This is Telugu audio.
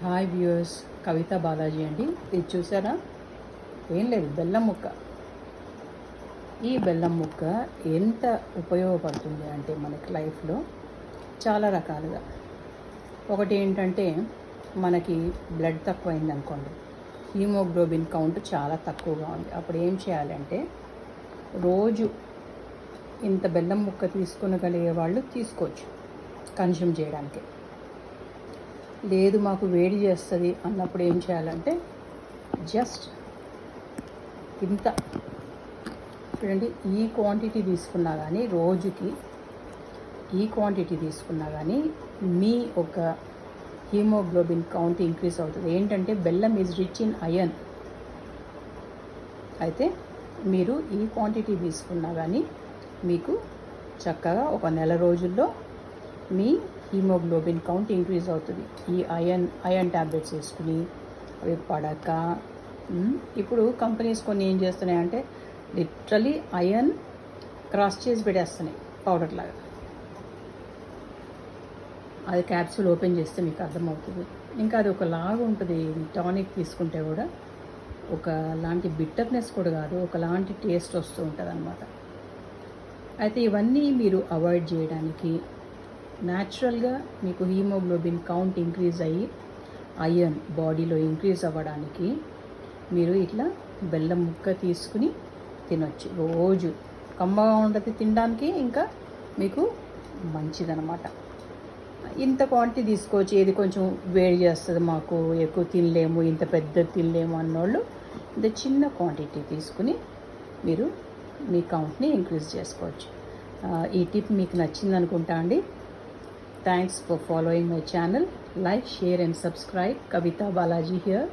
హాయ్ వ్యూయర్స్, కవిత బాలాజీ అండి. ఇది చూసారా? ఏం లేదు, బెల్లం ముక్క. ఈ బెల్లం ముక్క ఎంత ఉపయోగపడుతుంది అంటే మనకి లైఫ్లో చాలా రకాలుగా. ఒకటి ఏంటంటే, మనకి బ్లడ్ తక్కువైంది అనుకోండి, హీమోగ్లోబిన్ కౌంట్ చాలా తక్కువగా ఉంది. అప్పుడు ఏం చేయాలంటే, రోజు ఇంత బెల్లం ముక్క తీసుకునగలిగే వాళ్ళు తీసుకోవచ్చు కన్జ్యూమ్ చేయడానికి. లేదు మాకు వేడి చేస్తుంది అన్నప్పుడు ఏం చేయాలంటే, జస్ట్ ఇంత చూడండి, ఈ క్వాంటిటీ తీసుకున్నా కానీ, రోజుకి ఈ క్వాంటిటీ తీసుకున్నా కానీ మీ ఒక హీమోగ్లోబిన్ కౌంట్ ఇంక్రీజ్ అవుతుంది. ఏంటంటే బెల్లం ఈజ్ రిచ్ ఇన్ ఐరన్. అయితే మీరు ఈ క్వాంటిటీ తీసుకున్నా కానీ మీకు చక్కగా ఒక నెల రోజుల్లో మీ హీమోగ్లోబిన్ కౌంట్ ఇంక్రీజ్ అవుతుంది. ఈ ఐరన్ ట్యాబ్లెట్స్ వేసుకుని అవి పడక, ఇప్పుడు కంపెనీస్ కొన్ని ఏం చేస్తున్నాయంటే లిటరలీ ఐరన్ క్రాస్ చేసి పెట్టేస్తున్నాయి పౌడర్ లాగా. అది క్యాప్సూల్ ఓపెన్ చేస్తే మీకు అర్థమవుతుంది. ఇంకా అది ఒకలాగా ఉంటుంది. టానిక్ తీసుకుంటే కూడా ఒకలాంటి బిట్టర్నెస్ కూడా కాదు, ఒకలాంటి టేస్ట్ వస్తూ ఉంటుంది అన్నమాట. అయితే ఇవన్నీ మీరు అవాయిడ్ చేయడానికి, న్యాచురల్గా మీకు హీమోగ్లోబిన్ కౌంట్ ఇంక్రీజ్ అయ్యి ఐరన్ బాడీలో ఇంక్రీజ్ అవ్వడానికి మీరు ఇట్లా బెల్లం ముక్క తీసుకుని తినొచ్చు. రోజు కమ్మగా ఉంటుంది తినడానికి, ఇంకా మీకు మంచిదన్నమాట. ఇంత క్వాంటిటీ తీసుకోవచ్చు. ఏది కొంచెం వేడి చేస్తుంది, మాకు ఎక్కువ తినలేము, ఇంత పెద్ద తినలేము అన్నోళ్ళు ఇంత చిన్న క్వాంటిటీ తీసుకుని మీరు మీ కౌంట్ని ఇంక్రీజ్ చేసుకోవచ్చు. ఈ టిప్ మీకు నచ్చింది అనుకుంటా అండి. Thanks for following my channel. Like, share and subscribe. Kavita Balaji here.